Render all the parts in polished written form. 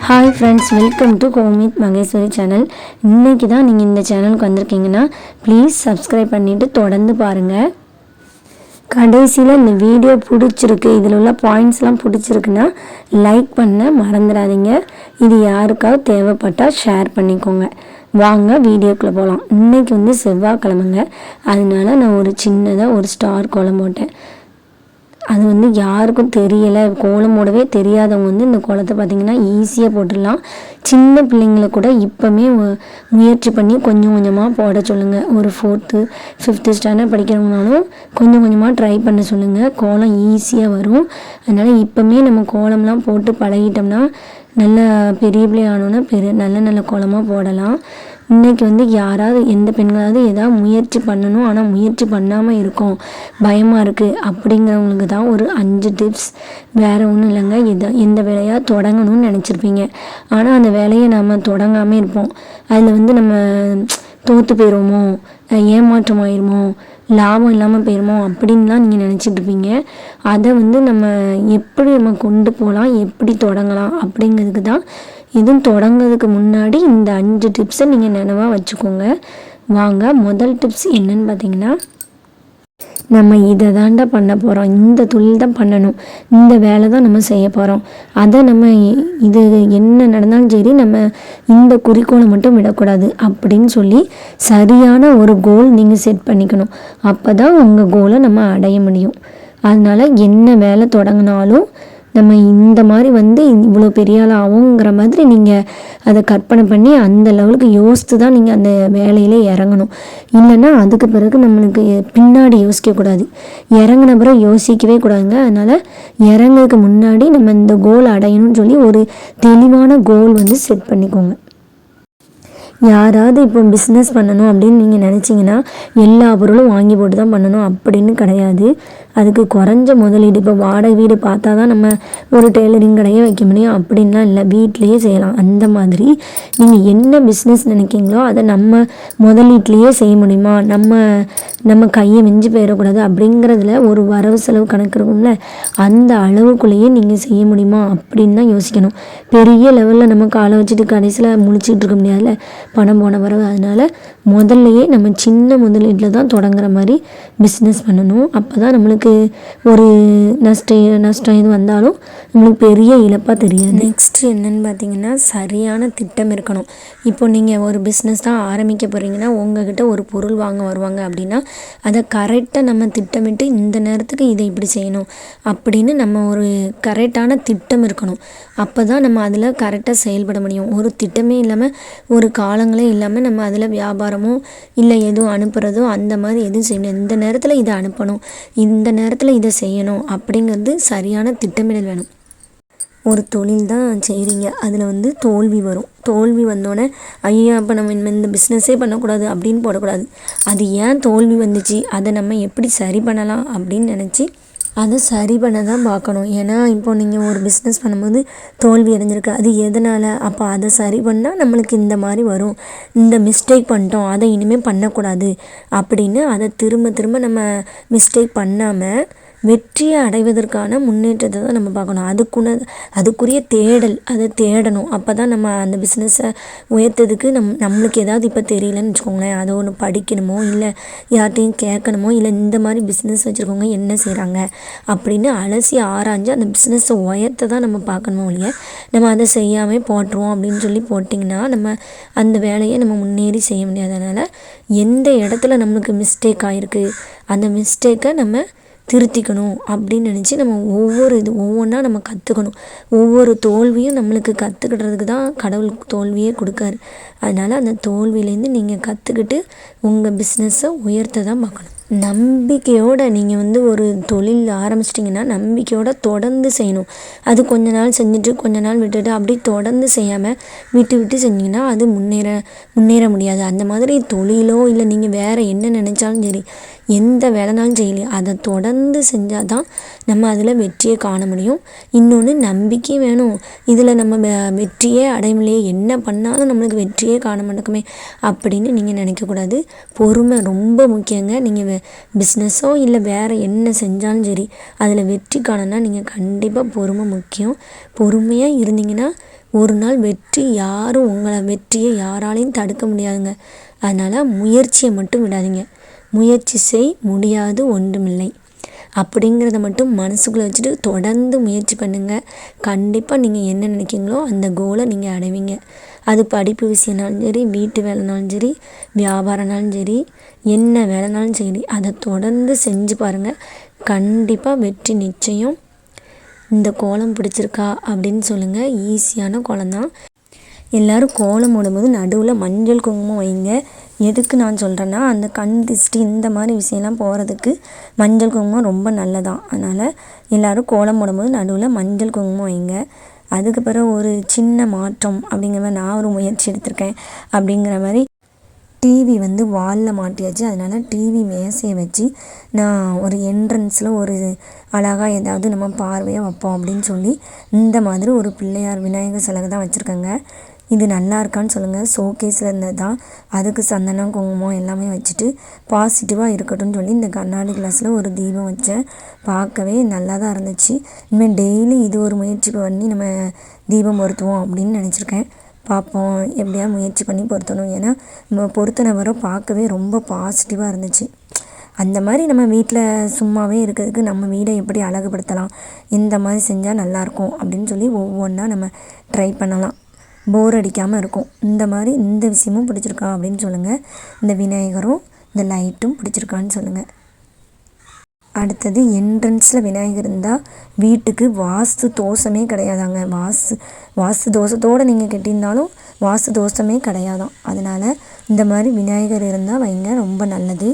Hi friends, welcome to Komith Maheshwari channel. இன்றைக்கி தான் நீங்கள் இந்த சேனலுக்கு வந்திருக்கீங்கன்னா ப்ளீஸ் சப்ஸ்கிரைப் பண்ணிவிட்டு தொடர்ந்து பாருங்கள். கடைசியில் இந்த வீடியோ பிடிச்சிருக்கு, இதில் உள்ள பாயிண்ட்ஸ்லாம் பிடிச்சிருக்குன்னா லைக் பண்ண மறந்துடாதீங்க. இது யாருக்காவது தேவைப்பட்டால் ஷேர் பண்ணிக்கோங்க. வாங்க வீடியோக்குள்ளே போகலாம். இன்றைக்கி செவ்வாய்க்கிழமைங்க, அதனால நான் ஒரு சின்னதாக ஒரு ஸ்டார் கோலம் போட்டேன். அது யாருக்கும் தெரியலை, கோலம் போடவே தெரியாதவங்க இந்த கோலத்தை பார்த்திங்கன்னா ஈஸியாக போட்டுடலாம். சின்ன பிள்ளைங்களை கூட இப்போமே முயற்சி பண்ணி கொஞ்சம் கொஞ்சமாக போட சொல்லுங்கள். ஒரு 4th 5th ஸ்டாண்டர்ட் படிக்கிறவங்கனாலும் கொஞ்சம் கொஞ்சமாக ட்ரை பண்ண சொல்லுங்கள். கோலம் ஈஸியாக வரும். அதனால் இப்போமே நம்ம கோலம்லாம் போட்டு பழகிட்டோம்னா நல்ல பெரிய பிள்ளை ஆனோன்னா நல்ல நல்ல கோலமாக போடலாம். இன்றைக்கி யாராவது எந்த பெண்களாவது ஏதாவது முயற்சி பண்ணணும், ஆனால் முயற்சி பண்ணாமல் இருக்கோம், பயமாக இருக்குது அப்படிங்கிறவங்களுக்கு தான் ஒரு 5 டிப்ஸ். வேறு ஒன்றும் இல்லைங்க. எந்த வேலையாக தொடங்கணும்னு நினச்சிருப்பீங்க, ஆனால் அந்த வேலையை நாம் தொடங்காமல் இருப்போம். அதில் நம்ம தோற்று போயிடுவோமோ, ஏமாற்றம் ஆயிடுமோ, லாபம் இல்லாமல் போயிடுமோ அப்படின்லாம் நீங்கள் நினச்சிட்ருப்பீங்க. அதை நம்ம எப்படி கொண்டு போகலாம், எப்படி தொடங்கலாம் அப்படிங்கிறதுக்கு தான். இதுவும் தொடங்கிறதுக்கு முன்னாடி இந்த 5 டிப்ஸை நீங்கள் நினைவாக வச்சுக்கோங்க. வாங்க, முதல் டிப்ஸ் என்னன்னு பார்த்தீங்கன்னா, நம்ம இதை தாண்டா பண்ண போகிறோம், இந்த தொழில் தான் பண்ணணும், இந்த வேலை தான் நம்ம செய்ய போகிறோம், அதை இது என்ன நடந்தாலும் சரி நம்ம இந்த குறிக்கோளை மட்டும் விடக்கூடாது அப்படின்னு சொல்லி சரியான ஒரு கோல் நீங்கள் செட் பண்ணிக்கணும். அப்போ தான் உங்கள் கோலை நம்ம அடைய முடியும். அதனால் என்ன வேலை தொடங்கினாலும் நம்ம இந்த மாதிரி இவ்வளோ பெரிய ஆள் ஆகுங்கிற மாதிரி நீங்கள் அதை கற்பனை பண்ணி அந்த லெவலுக்கு யோசித்து தான் நீங்கள் அந்த வேலையில் இறங்கணும். இல்லைன்னா அதுக்கு பிறகு நம்மளுக்கு பின்னாடி யோசிக்கக்கூடாது, இறங்கின பிறகு யோசிக்கவே கூடாதுங்க. அதனால் இறங்குறதுக்கு முன்னாடி நம்ம இந்த கோல் அடையணும்னு சொல்லி ஒரு தெளிவான கோல் செட் பண்ணிக்கோங்க. யாராவது இப்போ பிஸ்னஸ் பண்ணணும் அப்படின்னு நீங்கள் நினச்சிங்கன்னா எல்லா பொருளும் வாங்கி போட்டு தான் பண்ணணும் அப்படின்னு கிடையாது. அதுக்கு குறைஞ்ச முதலீடு, இப்போ வாடகை வீடு பார்த்தா தான் நம்ம ஒரு டெய்லரிங் கடையை வைக்க முடியும் அப்படின்லாம் இல்லை, வீட்லேயே செய்யலாம். அந்த மாதிரி நீங்கள் என்ன பிஸ்னஸ் நினைக்கிங்களோ அதை நம்ம முதலீட்லேயே செய்ய முடியுமா, நம்ம கையை மிஞ்சி போயிடக்கூடாது அப்படிங்கிறதுல ஒரு வரவு செலவு கணக்கு இருக்கும்ல, அந்த அளவுக்குள்ளேயே நீங்கள் செய்ய முடியுமா அப்படின்னு தான் யோசிக்கணும். பெரிய லெவலில் நம்ம காலை வச்சுட்டு கடைசியில் முழிச்சிட்டு இருக்க முடியாதுல்ல, பணம் போன பிறகு. அதனால் முதல்லையே நம்ம சின்ன முதலீட்டில் தான் தொடங்குற மாதிரி பிஸ்னஸ் பண்ணணும். அப்போ தான் நம்மளுக்கு ஒரு நஷ்டம் இது வந்தாலும் நம்மளுக்கு பெரிய இழப்பாக தெரியாது. நெக்ஸ்ட் என்னன்னு பார்த்தீங்கன்னா, சரியான திட்டம் இருக்கணும். இப்போ நீங்கள் ஒரு பிஸ்னஸ் தான் ஆரம்பிக்க போகிறீங்கன்னா உங்ககிட்ட ஒரு பொருள் வாங்க வருவாங்க அப்படின்னா அதை கரெக்டாக நம்ம திட்டமிட்டு இந்த நேரத்துக்கு இதை இப்படி செய்யணும் அப்படின்னு நம்ம ஒரு கரெக்டான திட்டம் இருக்கணும். அப்போ தான் நம்ம அதில் கரெக்டாக செயல்பட முடியும். ஒரு திட்டமே இல்லாமல், ஒரு காலங்களே இல்லாமல் நம்ம அதில் வியாபாரமோ இல்லை எதுவும் அனுப்புகிறதோ அந்த மாதிரி எதுவும் செய்யணும். இந்த நேரத்தில் இதை அனுப்பணும், இந்த நேரத்தில் இதை செய்யணும் அப்படிங்கிறது சரியான திட்டமிடல் வேணும். ஒரு தொழில் தான் செய்கிறீங்க, அதில் தோல்வி வரும். தோல்வி வந்தோடனே ஐயா அப்போ நம்ம இந்த பிஸ்னஸே பண்ணக்கூடாது அப்படின்னு போடக்கூடாது. அது ஏன் தோல்வி வந்துச்சு, அதை நம்ம எப்படி சரி பண்ணலாம் அப்படின்னு நினச்சி அதை சரி பண்ண தான் பார்க்கணும். ஏன்னா இப்போ நீங்கள் ஒரு பிஸ்னஸ் பண்ணும்போது தோல்வி அடைஞ்சிருக்கு, அது எதனால், அப்போ அதை சரி பண்ணால் நம்மளுக்கு இந்த மாதிரி வரும், இந்த மிஸ்டேக் பண்ணிட்டோம், அதை இனிமேல் பண்ணக்கூடாது அப்படின்னு அதை திரும்ப திரும்ப நம்ம மிஸ்டேக் பண்ணாமல் வெற்றியை அடைவதற்கான முன்னேற்றத்தை தான் நம்ம பார்க்கணும். அதுக்குரிய தேடல், அதை தேடணும். அப்போ தான் நம்ம அந்த பிஸ்னஸை உயர்த்ததுக்கு நம்மளுக்கு ஏதாவது இப்போ தெரியலன்னு வச்சுக்கோங்களேன், அதை ஒன்று படிக்கணுமோ இல்லை யார்கிட்டையும் கேட்கணுமோ, இல்லை இந்த மாதிரி பிஸ்னஸ் வச்சுருக்கவங்க என்ன செய்கிறாங்க அப்படின்னு அலசி ஆராய்ஞ்சு அந்த பிஸ்னஸை உயர்த்த தான் நம்ம பார்க்கணுமோ இல்லையா, நம்ம அதை செய்யாமல் போட்டுருவோம் அப்படின்னு சொல்லி போட்டிங்கன்னா நம்ம அந்த வேலையை நம்ம முன்னேறி செய்ய முடியாது. அதனால் எந்த இடத்துல நம்மளுக்கு மிஸ்டேக் ஆகிருக்கு அந்த மிஸ்டேக்கை நம்ம திருத்திக்கணும் அப்படின்னு நினச்சி நம்ம ஒவ்வொன்றா நம்ம கற்றுக்கணும். ஒவ்வொரு தோல்வியும் நம்மளுக்கு கற்றுக்கிடுறதுக்கு தான் கடவுள் தோல்வியே கொடுக்காரு. அதனால் அந்த தோல்வியிலேருந்து நீங்கள் கற்றுக்கிட்டு உங்கள் பிஸ்னஸை உயர்த்த தான் பார்க்கணும். நம்பிக்கையோடு நீங்கள் ஒரு தொழில் ஆரம்பிச்சிட்டிங்கன்னா நம்பிக்கையோடு தொடர்ந்து செய்யணும். அது கொஞ்ச நாள் செஞ்சுட்டு கொஞ்ச நாள் விட்டுட்டு அப்படி தொடர்ந்து செய்யாமல் விட்டு செஞ்சிங்கன்னா அது முன்னேற முடியாது. அந்த மாதிரி தொழிலோ இல்லை நீங்கள் வேறு என்ன நினச்சாலும் சரி, எந்த வேலைனாலும் செய்யலையே அதை தொடர்ந்து செஞ்சால் தான் நம்ம அதில் வெற்றியை காண முடியும். இன்னொன்று நம்பிக்கை வேணும். இதில் நம்ம வெற்றியே அடையலையே, என்ன பண்ணாலும் நம்மளுக்கு வெற்றியே காண மாட்டோமே அப்படின்னு நீங்கள் நினைக்கக்கூடாது. பொறுமை ரொம்ப முக்கியங்க. நீங்கள் பிஸ்னஸோ இல்லை வேறு என்ன செஞ்சாலும் சரி அதில் வெற்றி காணனா நீங்கள் கண்டிப்பாக பொறுமை முக்கியம். பொறுமையாக இருந்தீங்கன்னா ஒரு நாள் யாரும் உங்களை வெற்றியை யாராலையும் தடுக்க முடியாதுங்க. அதனால் முயற்சியை மட்டும் விடாதீங்க. முயற்சி செய், முடியாது ஒன்றுமில்லை அப்படிங்கிறத மட்டும் மனசுக்குள்ளே வச்சுட்டு தொடர்ந்து முயற்சி பண்ணுங்கள். கண்டிப்பாக நீங்கள் என்ன நினைக்கிறீங்களோ அந்த கோலை நீங்கள் அடைவீங்க. அது படிப்பு விஷயம்னாலும் சரி, வீட்டு வேலைனாலும் சரி, வியாபாரம்னாலும் சரி, என்ன வேலைனாலும் சரி அதை தொடர்ந்து செஞ்சு பாருங்கள். கண்டிப்பாக வெற்றி நிச்சயம். இந்த கோலம் பிடிச்சிருக்கா அப்படின்னு சொல்லுங்கள். ஈஸியான கோலம் தான். எல்லோரும் கோலம் போடும்போது நடுவில் மஞ்சள் குங்குமம் வைங்க. எதுக்கு நான் சொல்கிறேன்னா அந்த கண் திஷ்டி இந்த மாதிரி விஷயம்லாம் போகிறதுக்கு மஞ்சள் குங்குமம் ரொம்ப நல்லதான். அதனால் எல்லோரும் கோலம் போடும்போது நடுவில் மஞ்சள் குங்குமம் வைங்க. அதுக்கு பிறகு ஒரு சின்ன மாற்றம் அப்படிங்கிற மாதிரி நான் ஒரு முயற்சி எடுத்திருக்கேன். அப்படிங்கிற மாதிரி டிவி வாலில் மாட்டியாச்சு. அதனால் டிவி மேசையை வச்சு நான் ஒரு என்ட்ரன்ஸில் ஒரு அழகாக ஏதாவது நம்ம பார்வையாக வைப்போம் அப்படின்னு சொல்லி இந்த மாதிரி ஒரு பிள்ளையார் விநாயகர் சிலை தான் வச்சுருக்கேங்க. இது நல்லா இருக்கான்னு சொல்லுங்கள். ஷோகேஸில் இருந்தது தான். அதுக்கு சந்தனம் குங்குமம் எல்லாமே வச்சுட்டு பாசிட்டிவாக இருக்கட்டும்னு சொல்லி இந்த கண்ணாடி கிளாஸில் ஒரு தீபம் வச்சேன். பார்க்கவே நல்லா தான் இருந்துச்சு. இனிமேல் டெய்லி இது ஒரு முயற்சி பண்ணி நம்ம தீபம் பொருத்துவோம் அப்படின்னு நினச்சிருக்கேன். பார்ப்போம், எப்படியா முயற்சி பண்ணி பொருத்தணும். ஏன்னா நம்ம பொருத்தின வர பார்க்கவே ரொம்ப பாசிட்டிவாக இருந்துச்சு. அந்த மாதிரி நம்ம வீட்டில் சும்மாவே இருக்கிறதுக்கு நம்ம வீடை எப்படி அழகுபடுத்தலாம், இந்த மாதிரி செஞ்சால் நல்லாயிருக்கும் அப்படின்னு சொல்லி ஒவ்வொன்றா நம்ம ட்ரை பண்ணலாம். போர் அடிக்காமல் இருக்கும். இந்த மாதிரி இந்த விஷயமும் பிடிச்சிருக்கா அப்படின்னு சொல்லுங்கள். இந்த விநாயகரும் இந்த லைட்டும் பிடிச்சிருக்கான்னு சொல்லுங்கள். அடுத்தது என்ட்ரன்ஸில் விநாயகர் இருந்தால் வீட்டுக்கு வாஸ்து தோஷமே கிடையாதாங்க. வாஸ்து தோஷத்தோடு நீங்கள் கட்டியிருந்தாலும் வாஸ்து தோஷமே கிடையாதான். அதனால் இந்த மாதிரி விநாயகர் இருந்தால் வைங்க, ரொம்ப நல்லது.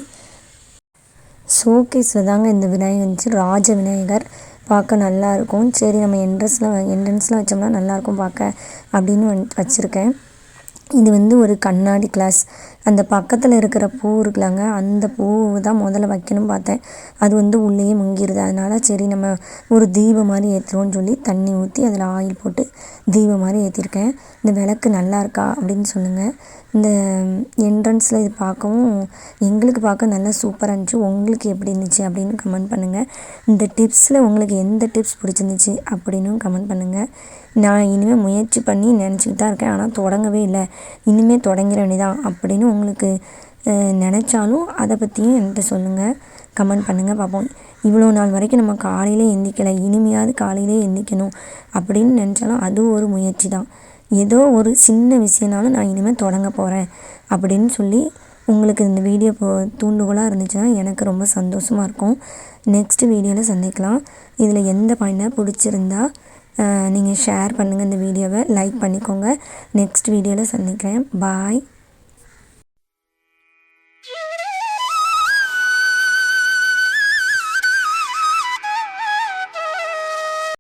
ஷோகேஸில் தாங்க இந்த விநாயகர் இருந்துச்சு. ராஜ விநாயகர் பார்க்க நல்லாயிருக்கும். சரி நம்ம என்ட்ரன்ஸில் வச்சோம்னா நல்லாயிருக்கும் பார்க்க அப்படின்னு வச்சுருக்கேன். இது ஒரு கண்ணாடி கிளாஸ். அந்த பக்கத்தில் இருக்கிற பூ இருக்குல்லங்க, அந்த பூ தான் முதல்ல வைக்கணும் பார்த்தேன். அது உள்ளேயே முங்கிடுது. அதனால் சரி நம்ம ஒரு தீபம் மாதிரி ஏற்றுவோன்னு சொல்லி தண்ணி ஊற்றி அதில் ஆயில் போட்டு தீபம் மாதிரி ஏற்றிருக்கேன். இந்த விளக்கு நல்லா இருக்கா அப்படின்னு சொல்லுங்கள். இந்த என்ட்ரன்ஸில் இது பார்க்கவும் எங்களுக்கு பார்க்க நல்லா சூப்பராக இருந்துச்சு. உங்களுக்கு எப்படி இருந்துச்சு அப்படின்னு கமெண்ட் பண்ணுங்கள். இந்த டிப்ஸில் உங்களுக்கு எந்த டிப்ஸ் பிடிச்சிருந்துச்சு அப்படின்னு கமெண்ட் பண்ணுங்கள். நான் இனிமேல் முயற்சி பண்ணி நினச்சிக்கிட்டு தான் இருக்கேன். ஆனால் தொடங்கவே இல்லை. இனிமேல் தொடங்கிற வேண்டியதான் அப்படின்னு உங்களுக்கு நினச்சாலும் அதை பற்றியும் என்கிட்ட சொல்லுங்கள், கமெண்ட் பண்ணுங்கள், பார்ப்போம். இவ்வளோ நாள் வரைக்கும் நம்ம காலையிலே எந்திரிக்கலை, இனிமையாவது காலையிலே எந்திரிக்கணும் அப்படின்னு நினச்சாலும் அது ஒரு முயற்சி தான். ஏதோ ஒரு சின்ன விஷயம்னாலும் நான் இனிமேல் தொடங்க போகிறேன் அப்படின்னு சொல்லி உங்களுக்கு இந்த வீடியோ தூண்டுகோலாக இருந்துச்சுன்னா எனக்கு ரொம்ப சந்தோஷமாக இருக்கும். நெக்ஸ்ட் வீடியோவில் சந்திக்கலாம். இதில் எந்த பாயிண்டாக பிடிச்சிருந்தா நீங்கள் ஷேர் பண்ணுங்கள். இந்த வீடியோவை லைக் பண்ணிக்கோங்க. நெக்ஸ்ட் வீடியோவில் சந்திக்கிறேன். பாய்.